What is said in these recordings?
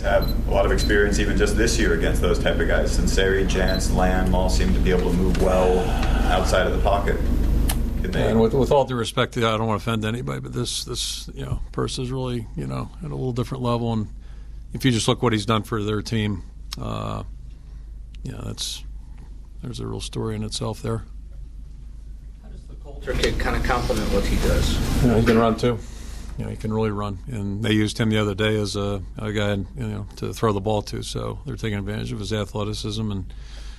guys have a lot of experience even just this year against those type of guys. Sinceri, Jance, Lamb all seem to be able to move well outside of the pocket. And with all due respect, I don't want to offend anybody, but this Purse is really, at a little different level. And if you just look what he's done for their team, there's a real story in itself there. How does the culture kid kind of complement what he does? He can run too. He can really run, and they used him the other day as a guy, to throw the ball to. So they're taking advantage of his athleticism and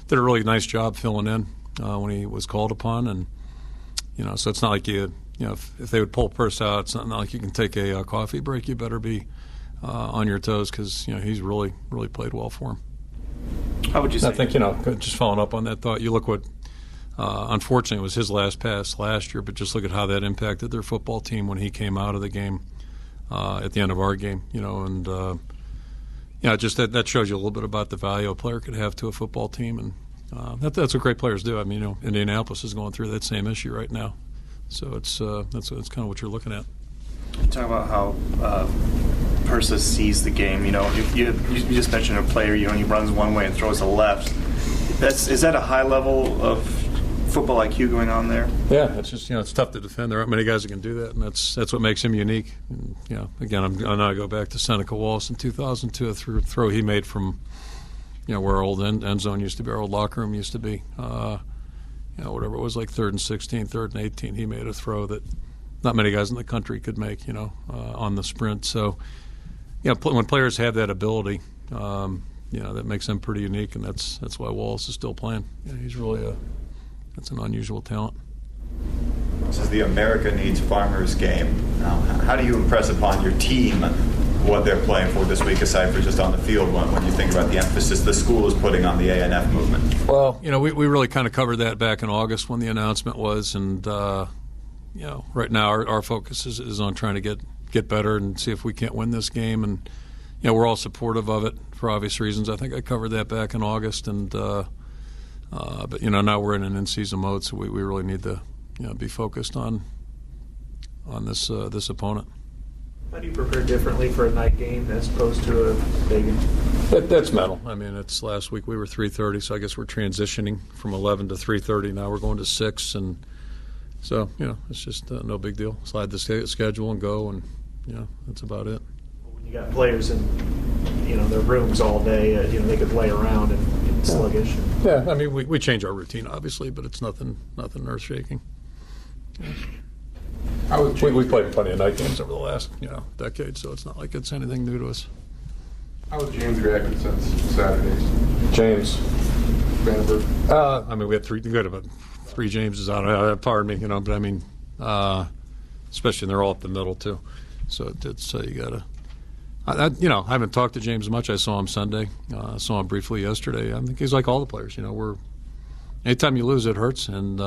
did a really nice job filling in when he was called upon. And so it's not like if they would pull Purse out, it's not like you can take a coffee break. You better be on your toes because he's really played well for him. How would you say? I think just following up on that thought, you look what. Unfortunately, it was his last pass last year, but just look at how that impacted their football team when he came out of the game at the end of our game. Just that shows you a little bit about the value a player could have to a football team, and that's what great players do. I mean, Indianapolis is going through that same issue right now, so that's kind of what you're looking at. You talk about how Persa sees the game. You just mentioned a player. He runs one way and throws a left. Is that a high level of football IQ going on there? Yeah, it's just it's tough to defend. There aren't many guys that can do that, and that's what makes him unique. And, again, I go back to Seneca Wallace in 2002, a throw he made from where our old end zone used to be, our old locker room used to be. Whatever it was, like 3rd and 16, 3rd and 18, he made a throw that not many guys in the country could make. On the sprint. So, when players have that ability. That makes them pretty unique, and that's why Wallace is still playing. He's really that's an unusual talent. This is the America Needs Farmers game. Now, how do you impress upon your team what they're playing for this week, aside for just on the field when you think about the emphasis the school is putting on the A&F movement? Well, we really kind of covered that back in August when the announcement was, and right now our focus is on trying to get better and see if we can't win this game, and we're all supportive of it for obvious reasons. I think I covered that back in August, and but now we're in an in-season mode, so we really need to be focused on this opponent. How do you prepare differently for a night game as opposed to a day game? That's mental. I mean, it's last week we were 3:30, so I guess we're transitioning from 11 to 3:30. Now we're going to 6, and so it's just no big deal. Slide the schedule and go, and that's about it. You got players in, their rooms all day. They could lay around and get sluggish. Yeah, I mean, we change our routine obviously, but it's nothing earth-shaking. Yeah. We played plenty of night games over the last decade, so it's not like it's anything new to us. How has James reacted since Saturdays? James Vandenberg. I mean, we had three Jameses out. Pardon me, but I mean, especially they're all up the middle too. So it's you gotta. I haven't talked to James much. I saw him Sunday. Saw him briefly yesterday. I think he's like all the players. Anytime you lose, it hurts, and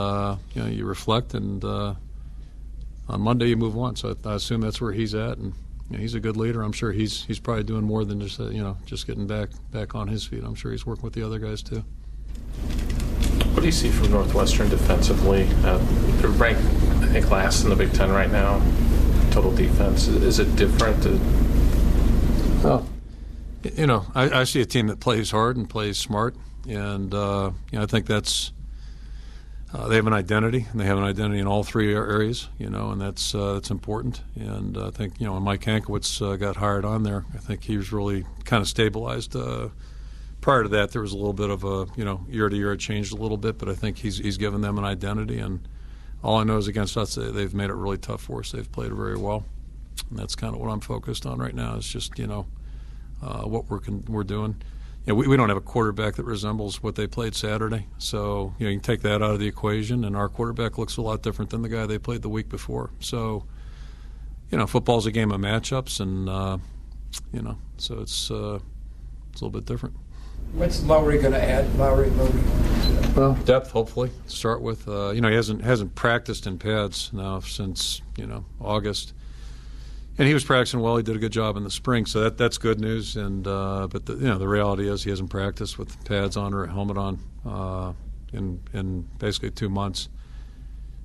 you reflect, and on Monday you move on. So I assume that's where he's at, and he's a good leader. I'm sure he's probably doing more than just getting back on his feet. I'm sure he's working with the other guys too. What do you see from Northwestern defensively? They're ranked, I think, last in the Big Ten right now. Total defense. Is it different? Well, I see a team that plays hard and plays smart, and I think that's they have an identity, and they have an identity in all three areas, and that's important. And I think when Mike Hankowitz got hired on there, I think he was really kind of stabilized. Prior to that, there was a little bit of a year to year it changed a little bit, but I think he's given them an identity, and all I know is against us they've made it really tough for us. They've played very well. And that's kind of what I'm focused on right now. Is just what we're doing. We don't have a quarterback that resembles what they played Saturday. So you can take that out of the equation, and our quarterback looks a lot different than the guy they played the week before. So football's a game of matchups, and so it's a little bit different. What's Lowry going to add? Lowry. Well, depth, hopefully. To start with, he hasn't practiced in pads now since August. And he was practicing well. He did a good job in the spring, so that's good news. And but the reality is he hasn't practiced with pads on or a helmet on in basically 2 months.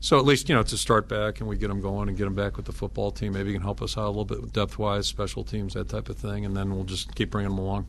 So at least, it's a start back, and we get them going and get them back with the football team. Maybe he can help us out a little bit with depth-wise, special teams, that type of thing, and then we'll just keep bringing them along.